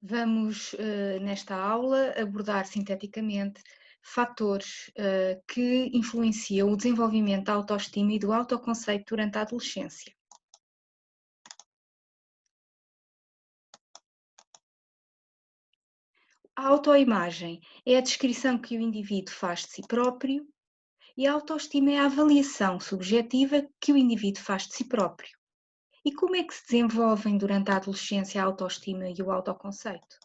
Vamos, nesta aula, abordar sinteticamente fatores, que influenciam o desenvolvimento da autoestima e do autoconceito durante a adolescência. A autoimagem é a descrição que o indivíduo faz de si próprio e a autoestima é a avaliação subjetiva que o indivíduo faz de si próprio. E como é que se desenvolvem durante a adolescência a autoestima e o autoconceito?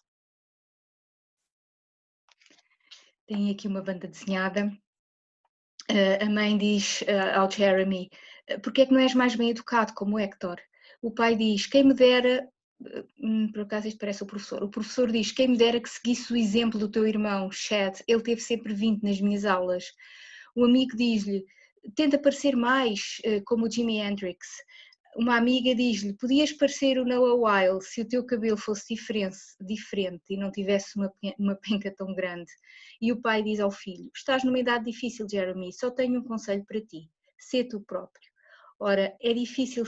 Tem aqui uma banda desenhada. A mãe diz ao Jeremy: Porque é que não és mais bem educado como o Hector? O pai diz: Quem me dera. Por acaso isto parece o professor. O professor diz: Quem me dera que seguisse o exemplo do teu irmão, Chad. Ele teve sempre 20 nas minhas aulas. O amigo diz-lhe: Tenta parecer mais como o Jimi Hendrix. Uma amiga diz-lhe: Podias parecer o Noah Weil se o teu cabelo fosse diferente e não tivesse uma penca tão grande. E o pai diz ao filho: Estás numa idade difícil, Jeremy, só tenho um conselho para ti: sê tu próprio. Ora, é difícil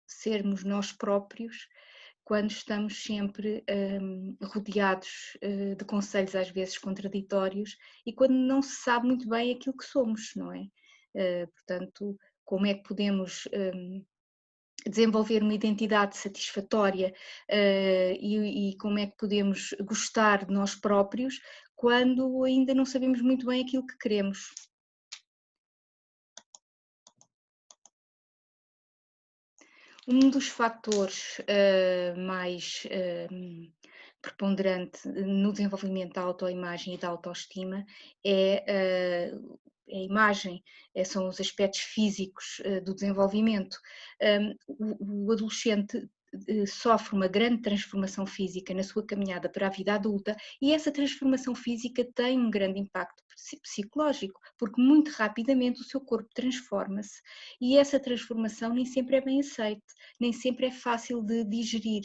sermos nós próprios quando estamos sempre rodeados de conselhos às vezes contraditórios e quando não se sabe muito bem aquilo que somos, não é? Portanto, como é que podemos desenvolver uma identidade satisfatória e como é que podemos gostar de nós próprios quando ainda não sabemos muito bem aquilo que queremos. Um dos fatores mais preponderante no desenvolvimento da autoimagem e da autoestima é a imagem, são os aspectos físicos do desenvolvimento. O adolescente sofre uma grande transformação física na sua caminhada para a vida adulta e essa transformação física tem um grande impacto psicológico, porque muito rapidamente o seu corpo transforma-se e essa transformação nem sempre é bem aceite, nem sempre é fácil de digerir.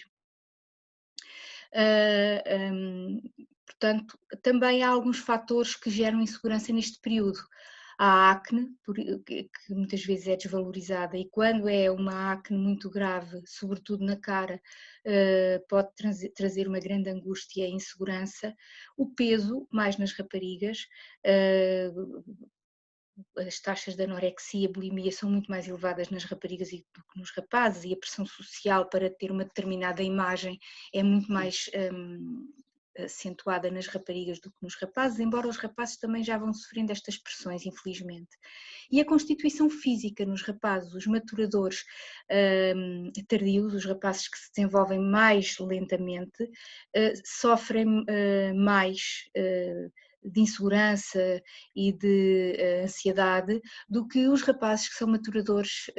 Portanto, também há alguns fatores que geram insegurança neste período. A acne, que muitas vezes é desvalorizada, e quando é uma acne muito grave, sobretudo na cara, pode trazer uma grande angústia e insegurança. O peso, mais nas raparigas, as taxas de anorexia, bulimia são muito mais elevadas nas raparigas do que nos rapazes e a pressão social para ter uma determinada imagem é muito mais acentuada nas raparigas do que nos rapazes, embora os rapazes também já vão sofrendo estas pressões, infelizmente. E a constituição física nos rapazes, os maturadores tardios, os rapazes que se desenvolvem mais lentamente, sofrem mais de insegurança e de ansiedade do que os rapazes que são maturadores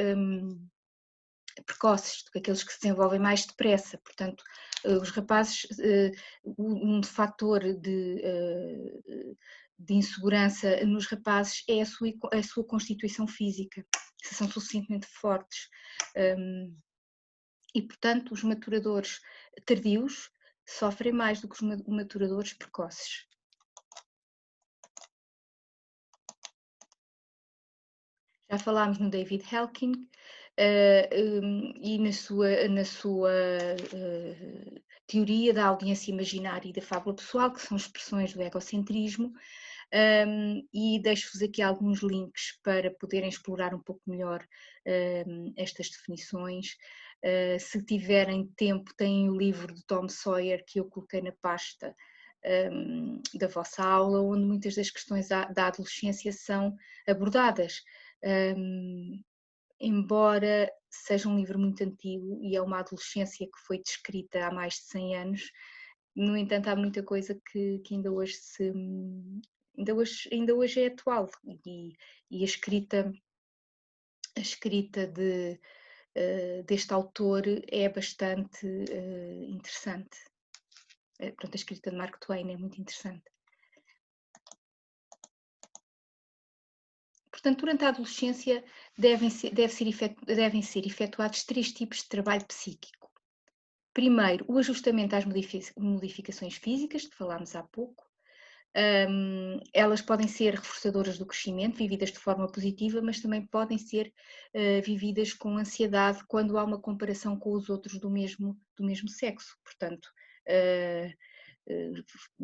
precoces, do que aqueles que se desenvolvem mais depressa. Portanto, os rapazes, um fator de insegurança nos rapazes é a sua constituição física, se são suficientemente fortes. E, portanto, os maturadores tardios sofrem mais do que os maturadores precoces. Já falámos no David Helking e na sua teoria da audiência imaginária e da fábula pessoal, que são expressões do egocentrismo, e deixo-vos aqui alguns links para poderem explorar um pouco melhor estas definições. Se tiverem tempo, têm o livro de Tom Sawyer que eu coloquei na pasta da vossa aula, onde muitas das questões da adolescência são abordadas. Embora seja um livro muito antigo e é uma adolescência que foi descrita há mais de 100 anos, no entanto há muita coisa que ainda hoje é atual e a escrita deste autor é bastante interessante. Pronto, a escrita de Mark Twain é muito interessante. Portanto, durante a adolescência devem ser efetuados 3 tipos de trabalho psíquico. Primeiro, o ajustamento às modificações físicas, que falámos há pouco. Elas podem ser reforçadoras do crescimento, vividas de forma positiva, mas também podem ser vividas com ansiedade quando há uma comparação com os outros do mesmo sexo. Portanto,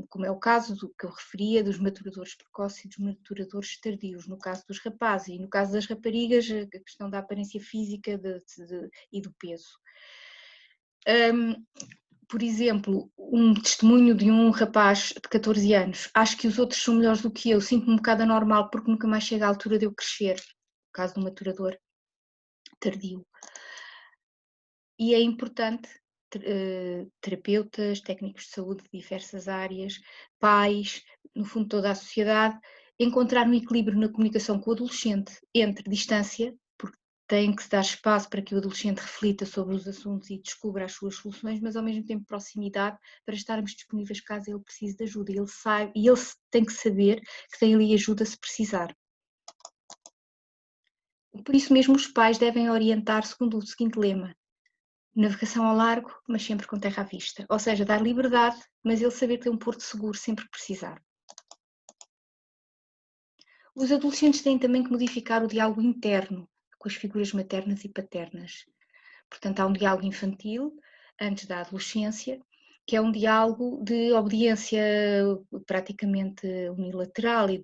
como é o caso do que eu referia dos maturadores precoces e dos maturadores tardios, no caso dos rapazes, e no caso das raparigas, a questão da aparência física e do peso. Por exemplo, um testemunho de um rapaz de 14 anos, acho que os outros são melhores do que eu, sinto-me um bocado anormal porque nunca mais chega à altura de eu crescer, no caso do maturador tardio. E é importante terapeutas, técnicos de saúde de diversas áreas, pais, no fundo toda a sociedade, encontrar um equilíbrio na comunicação com o adolescente entre distância, porque tem que se dar espaço para que o adolescente reflita sobre os assuntos e descubra as suas soluções, mas ao mesmo tempo proximidade para estarmos disponíveis caso ele precise de ajuda. E ele tem que saber que tem ali ajuda se precisar. Por isso mesmo os pais devem orientar segundo o seguinte lema: navegação ao largo, mas sempre com terra à vista. Ou seja, dar liberdade, mas ele saber que tem um porto seguro sempre que precisar. Os adolescentes têm também que modificar o diálogo interno com as figuras maternas e paternas. Portanto, há um diálogo infantil, antes da adolescência, que é um diálogo de obediência praticamente unilateral e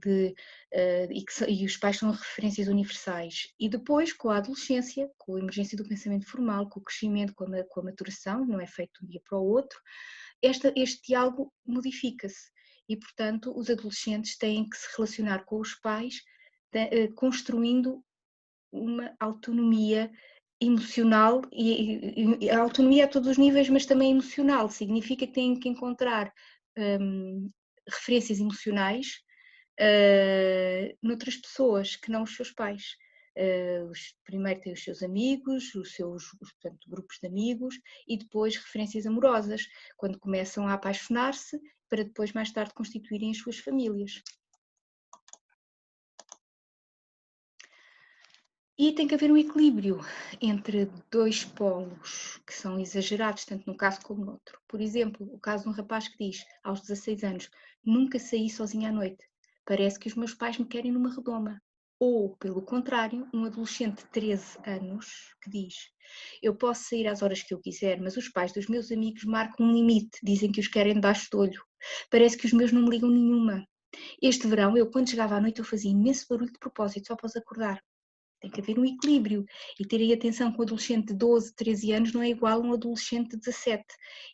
os pais são referências universais. E depois, com a adolescência, com a emergência do pensamento formal, com o crescimento, com a maturação, não é feito de um dia para o outro, este diálogo modifica-se. E, portanto, os adolescentes têm que se relacionar com os pais, construindo uma autonomia emocional e a autonomia a todos os níveis, mas também emocional. Significa que têm que encontrar referências emocionais noutras pessoas que não os seus pais. Primeiro têm os seus amigos, portanto, grupos de amigos e depois referências amorosas, quando começam a apaixonar-se para depois mais tarde constituírem as suas famílias. E tem que haver um equilíbrio entre dois polos que são exagerados, tanto num caso como no outro. Por exemplo, o caso de um rapaz que diz, aos 16 anos, nunca saí sozinha à noite, parece que os meus pais me querem numa redoma. Ou, pelo contrário, um adolescente de 13 anos que diz, eu posso sair às horas que eu quiser, mas os pais dos meus amigos marcam um limite, dizem que os querem debaixo do olho. Parece que os meus não me ligam nenhuma. Este verão, eu quando chegava à noite eu fazia imenso barulho de propósito, só para os acordar. Tem que haver um equilíbrio e terem atenção que um adolescente de 12, 13 anos não é igual a um adolescente de 17.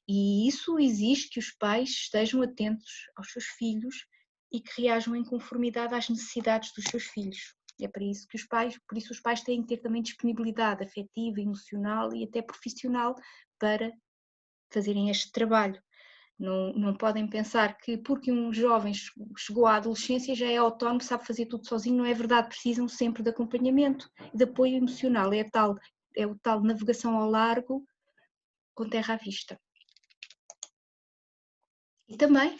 E isso exige que os pais estejam atentos aos seus filhos e que reajam em conformidade às necessidades dos seus filhos. É para isso que por isso os pais têm que ter também disponibilidade afetiva, emocional e até profissional para fazerem este trabalho. Não podem pensar que porque um jovem chegou à adolescência já é autónomo, sabe fazer tudo sozinho, não é verdade, precisam sempre de acompanhamento e de apoio emocional, é o tal navegação ao largo com terra à vista. E também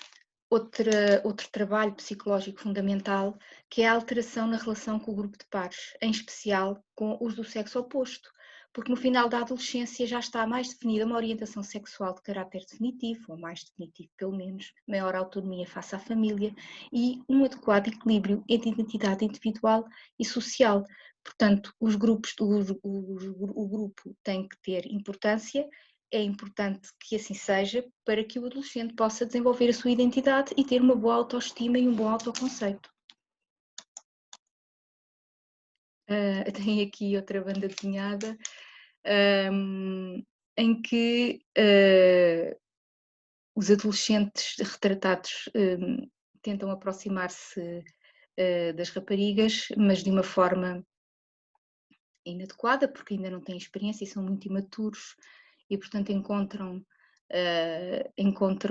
outro trabalho psicológico fundamental, que é a alteração na relação com o grupo de pares, em especial com os do sexo oposto, porque no final da adolescência já está mais definida uma orientação sexual de caráter definitivo, ou mais definitivo pelo menos, maior autonomia face à família e um adequado equilíbrio entre identidade individual e social. Portanto, o grupo tem que ter importância. É importante que assim seja para que o adolescente possa desenvolver a sua identidade e ter uma boa autoestima e um bom autoconceito. Tem aqui outra banda desenhada em que os adolescentes retratados tentam aproximar-se das raparigas, mas de uma forma inadequada, porque ainda não têm experiência e são muito imaturos e, portanto, encontram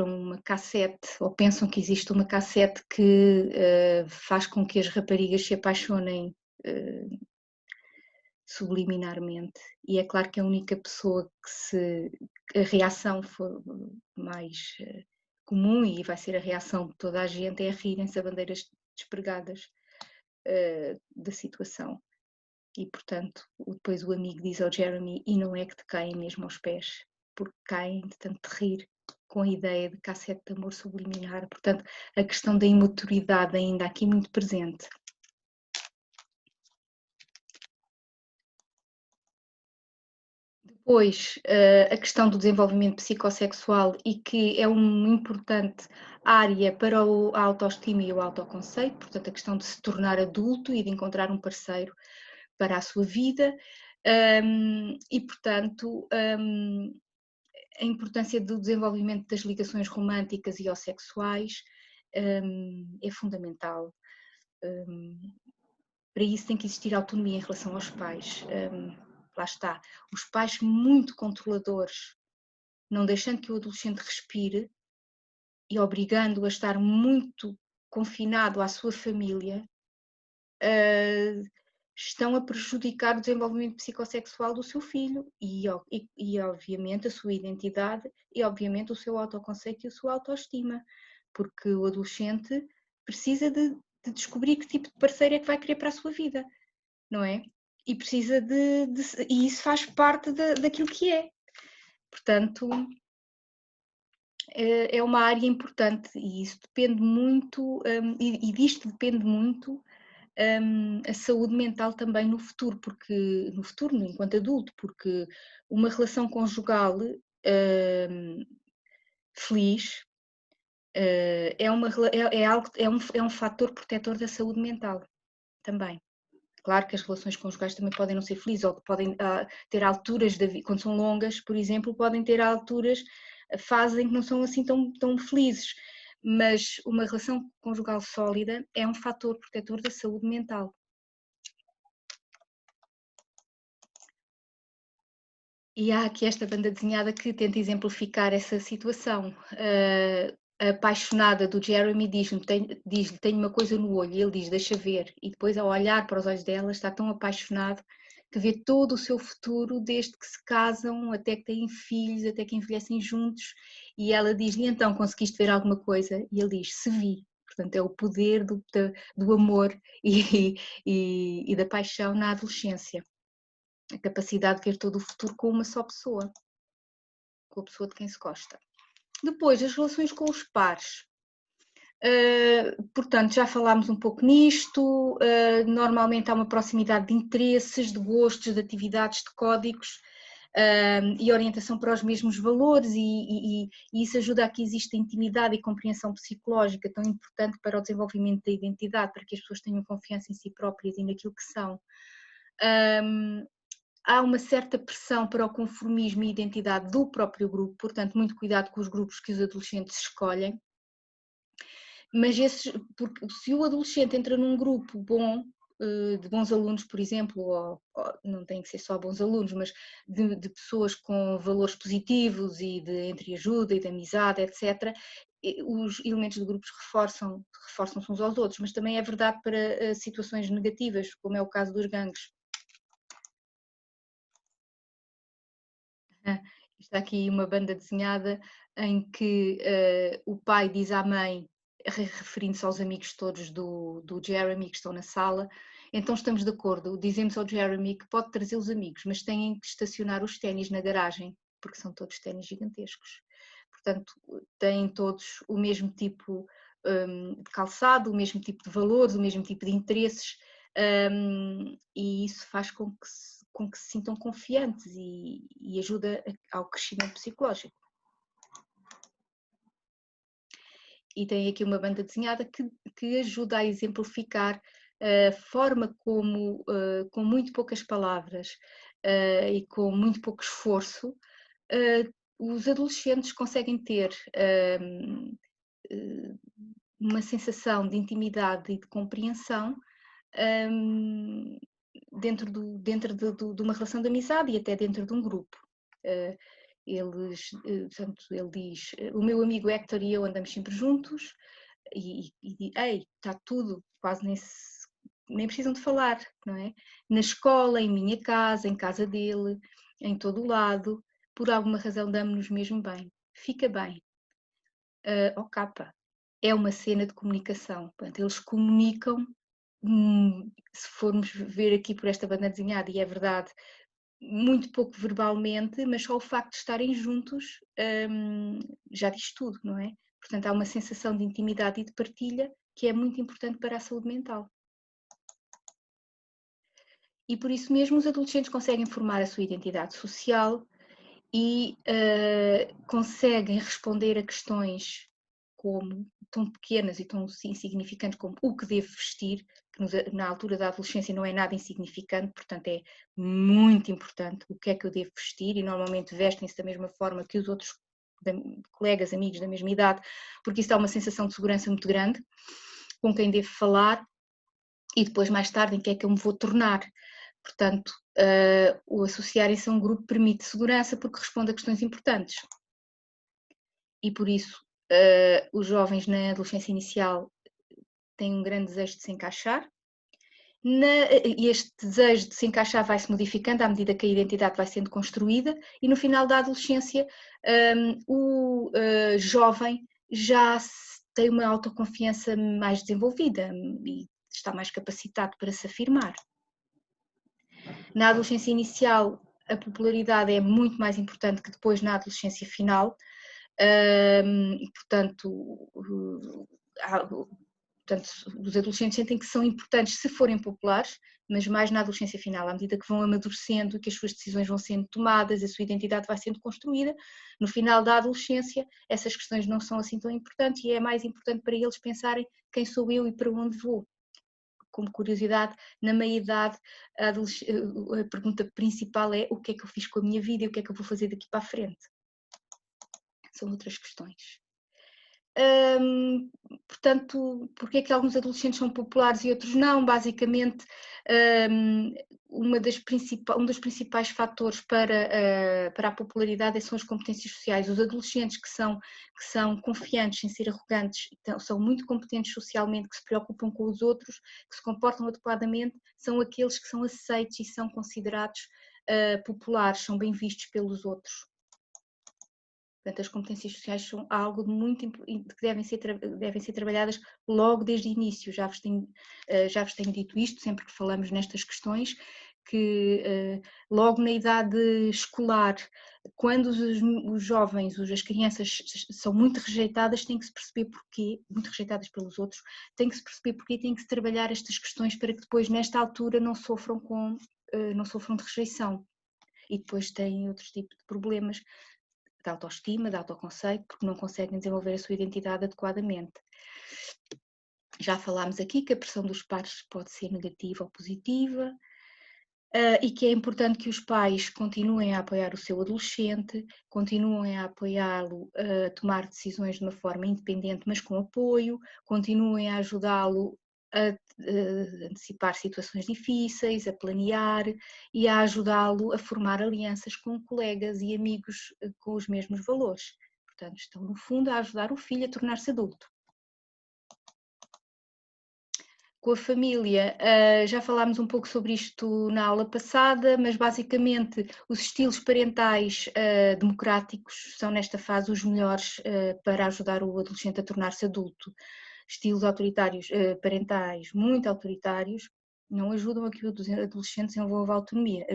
uma cassete ou pensam que existe uma cassete que faz com que as raparigas se apaixonem subliminarmente. E é claro que a única pessoa que a reação for mais comum, e vai ser a reação de toda a gente, é a rirem-se a bandeiras despregadas da situação. E, portanto, depois o amigo diz ao Jeremy, e não é que te caem mesmo aos pés, porque caem de tanto te rir. com a ideia de cassete de amor subliminar, portanto, a questão da imaturidade ainda aqui muito presente. Depois, a questão do desenvolvimento psicossexual e que é uma importante área para a autoestima e o autoconceito, portanto, a questão de se tornar adulto e de encontrar um parceiro para a sua vida, e, portanto, a importância do desenvolvimento das ligações românticas e ou sexuais é fundamental. Para isso tem que existir autonomia em relação aos pais. Lá está, os pais muito controladores, não deixando que o adolescente respire e obrigando-o a estar muito confinado à sua família, estão a prejudicar o desenvolvimento psicossexual do seu filho e obviamente a sua identidade e obviamente o seu autoconceito e a sua autoestima, porque o adolescente precisa de descobrir que tipo de parceiro é que vai querer para a sua vida, não é? E precisa e isso faz parte daquilo que é. Portanto, é uma área importante e isso depende muito, e disto depende muito a saúde mental também no futuro, porque no futuro, enquanto adulto, porque uma relação conjugal feliz é um fator protetor da saúde mental também. Claro que as relações conjugais também podem não ser felizes, ou podem ter alturas, quando são longas, por exemplo, podem ter alturas, fases em que não são assim tão felizes, mas uma relação conjugal sólida é um fator protetor da saúde mental. E há aqui esta banda desenhada que tenta exemplificar essa situação. A apaixonada do Jeremy diz-lhe, tenho uma coisa no olho, e ele diz, deixa ver, e depois ao olhar para os olhos dela está tão apaixonado que vê todo o seu futuro desde que se casam, até que têm filhos, até que envelhecem juntos, e ela diz-lhe, então, conseguiste ver alguma coisa? E ele diz, se vi. Portanto, é o poder do amor e da paixão na adolescência. A capacidade de ver todo o futuro com uma só pessoa, com a pessoa de quem se gosta. Depois, as relações com os pares. Portanto, já falámos um pouco nisto, normalmente há uma proximidade de interesses, de gostos, de atividades, de códigos e orientação para os mesmos valores e isso ajuda a que exista intimidade e compreensão psicológica tão importante para o desenvolvimento da identidade, para que as pessoas tenham confiança em si próprias e naquilo que são. Há uma certa pressão para o conformismo e identidade do próprio grupo, portanto, muito cuidado com os grupos que os adolescentes escolhem. Mas porque se o adolescente entra num grupo bom, de bons alunos, por exemplo, ou não tem que ser só bons alunos, mas de pessoas com valores positivos e de entreajuda e de amizade, etc., os elementos de grupos reforçam-se uns aos outros, mas também é verdade para situações negativas, como é o caso dos gangues. Está aqui uma banda desenhada em que o pai diz à mãe, referindo-se aos amigos todos do Jeremy que estão na sala, então estamos de acordo, dizemos ao Jeremy que pode trazer os amigos, mas têm que estacionar os ténis na garagem, porque são todos ténis gigantescos. Portanto, têm todos o mesmo tipo de calçado, o mesmo tipo de valores, o mesmo tipo de interesses, e isso faz com que se sintam confiantes e ajuda ao crescimento psicológico. E tem aqui uma banda desenhada que ajuda a exemplificar a forma como, com muito poucas palavras e com muito pouco esforço, os adolescentes conseguem ter uma sensação de intimidade e de compreensão dentro de uma relação de amizade e até dentro de um grupo. Portanto, ele diz, o meu amigo Héctor e eu andamos sempre juntos e ei, está tudo, quase nem precisam de falar, não é? Na escola, em minha casa, em casa dele, em todo o lado, por alguma razão damos-nos mesmo bem. Fica bem. Capa. É uma cena de comunicação. Portanto, eles comunicam, se formos ver aqui por esta banda desenhada, e é verdade, muito pouco verbalmente, mas só o facto de estarem juntos já diz tudo, não é? Portanto, há uma sensação de intimidade e de partilha que é muito importante para a saúde mental. E por isso mesmo os adolescentes conseguem formar a sua identidade social e conseguem responder a questões como tão pequenas e tão insignificantes como o que devo vestir, que na altura da adolescência não é nada insignificante, portanto é muito importante o que é que eu devo vestir, e normalmente vestem-se da mesma forma que os outros colegas, amigos da mesma idade, porque isso dá uma sensação de segurança muito grande, com quem devo falar e depois mais tarde em que é que eu me vou tornar. Portanto, o associarem-se a um grupo permite segurança porque responde a questões importantes. E por isso, os jovens na adolescência inicial têm um grande desejo de se encaixar, e este desejo de se encaixar vai-se modificando à medida que a identidade vai sendo construída, e no final da adolescência o jovem já tem uma autoconfiança mais desenvolvida e está mais capacitado para se afirmar. Na adolescência inicial, a popularidade é muito mais importante que depois na adolescência final, e portanto, os adolescentes sentem que são importantes se forem populares, mas mais na adolescência final, à medida que vão amadurecendo, que as suas decisões vão sendo tomadas, a sua identidade vai sendo construída, no final da adolescência essas questões não são assim tão importantes e é mais importante para eles pensarem quem sou eu e para onde vou. Como curiosidade, na meia-idade a pergunta principal é o que é que eu fiz com a minha vida e o que é que eu vou fazer daqui para a frente. São outras questões. Portanto, porque é que alguns adolescentes são populares e outros não? Basicamente, um dos principais fatores para a popularidade são as competências sociais. Os adolescentes que são confiantes, sem ser arrogantes, então, são muito competentes socialmente, que se preocupam com os outros, que se comportam adequadamente, são aqueles que são aceitos e são considerados populares, são bem vistos pelos outros. Portanto, as competências sociais são algo muito que devem ser trabalhadas logo desde o início. Já vos tenho dito isto, sempre que falamos nestas questões, que logo na idade escolar, quando os jovens, as crianças são muito rejeitadas, tem que se perceber porquê, muito rejeitadas pelos outros, tem que se perceber porquê, tem que se trabalhar estas questões para que depois, nesta altura, não sofram de rejeição. E depois têm outros tipos de problemas, de autoestima, de autoconceito, porque não conseguem desenvolver a sua identidade adequadamente. Já falámos aqui que a pressão dos pares pode ser negativa ou positiva, e que é importante que os pais continuem a apoiar o seu adolescente, continuem a apoiá-lo a tomar decisões de uma forma independente, mas com apoio, continuem a ajudá-lo a antecipar situações difíceis, a planear e a ajudá-lo a formar alianças com colegas e amigos com os mesmos valores. Portanto, estão no fundo a ajudar o filho a tornar-se adulto. Com a família, já falámos um pouco sobre isto na aula passada, mas basicamente os estilos parentais democráticos são nesta fase os melhores para ajudar o adolescente a tornar-se adulto. Estilos autoritários, parentais muito autoritários, não ajudam a que o adolescente desenvolva autonomia,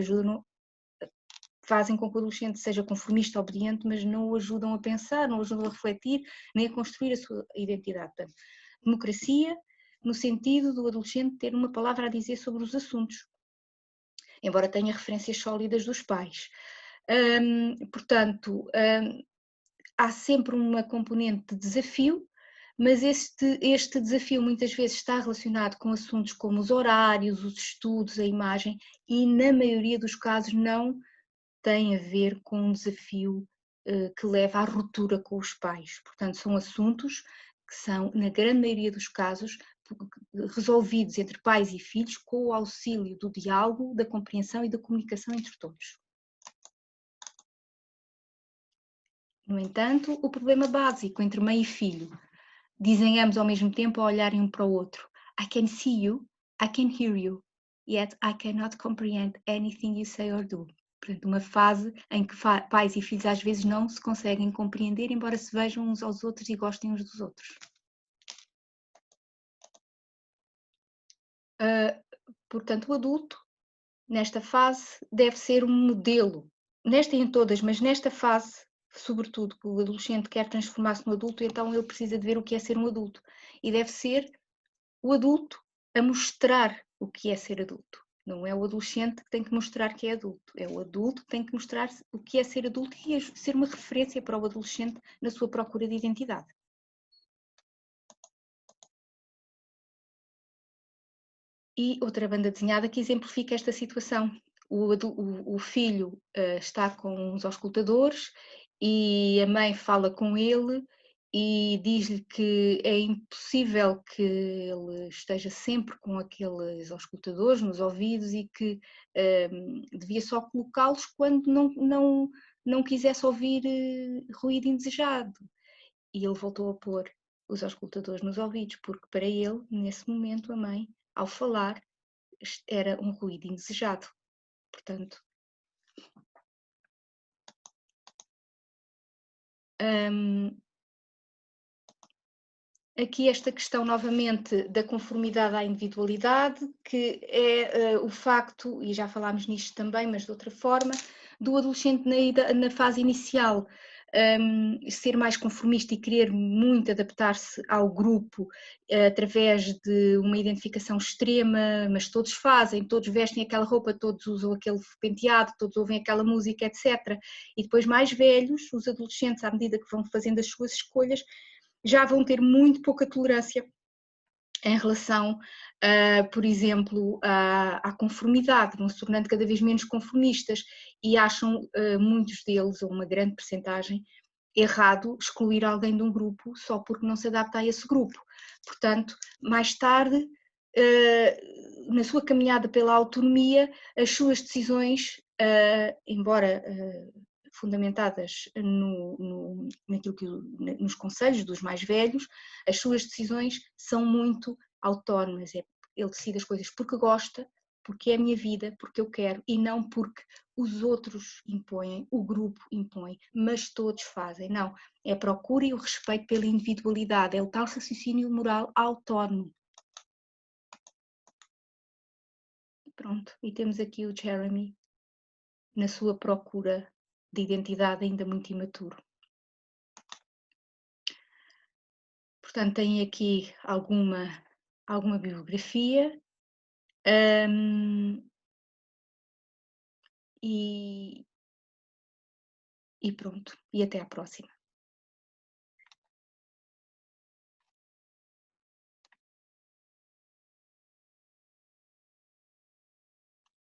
fazem com que o adolescente seja conformista, obediente, mas não o ajudam a pensar, não o ajudam a refletir, nem a construir a sua identidade. Portanto, democracia, no sentido do adolescente ter uma palavra a dizer sobre os assuntos, embora tenha referências sólidas dos pais. Portanto, há sempre uma componente de desafio, mas este desafio muitas vezes está relacionado com assuntos como os horários, os estudos, a imagem, e na maioria dos casos não tem a ver com um desafio que leva à ruptura com os pais. Portanto, são assuntos que são, na grande maioria dos casos, resolvidos entre pais e filhos com o auxílio do diálogo, da compreensão e da comunicação entre todos. No entanto, o problema básico entre mãe e filho, dizem ambos ao mesmo tempo a olharem um para o outro: I can see you, I can hear you, yet I cannot comprehend anything you say or do. Portanto, uma fase em que pais e filhos às vezes não se conseguem compreender, embora se vejam uns aos outros e gostem uns dos outros. Portanto, o adulto nesta fase, deve ser um modelo. Nesta e em todas, mas nesta fase, sobretudo, que o adolescente quer transformar-se no adulto, então ele precisa de ver o que é ser um adulto. E deve ser o adulto a mostrar o que é ser adulto. Não é o adolescente que tem que mostrar que é adulto, é o adulto que tem que mostrar o que é ser adulto e ser uma referência para o adolescente na sua procura de identidade. E outra banda desenhada que exemplifica esta situação. O filho está com os auscultadores e a mãe fala com ele e diz-lhe que é impossível que ele esteja sempre com aqueles auscultadores nos ouvidos e que devia só colocá-los quando não quisesse ouvir ruído indesejado. E ele voltou a pôr os auscultadores nos ouvidos, porque para ele, nesse momento, a mãe, ao falar, era um ruído indesejado. Portanto, aqui esta questão novamente da conformidade à individualidade, que é o facto, e já falámos nisto também, mas de outra forma, do adolescente na fase inicial ser mais conformista e querer muito adaptar-se ao grupo através de uma identificação extrema, mas todos fazem, todos vestem aquela roupa, todos usam aquele penteado, todos ouvem aquela música, etc. E depois mais velhos, os adolescentes, à medida que vão fazendo as suas escolhas, já vão ter muito pouca tolerância em relação, por exemplo, à conformidade, vão se tornando cada vez menos conformistas e acham muitos deles, ou uma grande percentagem, errado excluir alguém de um grupo só porque não se adapta a esse grupo. Portanto, mais tarde, na sua caminhada pela autonomia, as suas decisões, embora fundamentadas naquilo que, nos conselhos dos mais velhos, as suas decisões são muito autónomas. Ele decide as coisas porque gosta, porque é a minha vida, porque eu quero, e não porque os outros impõem, o grupo impõe, mas todos fazem. Não, é a procura e o respeito pela individualidade, é o tal raciocínio moral autónomo. Pronto, e temos aqui o Jeremy na sua procura de identidade ainda muito imaturo. Portanto, tem aqui alguma bibliografia e pronto, e até à próxima.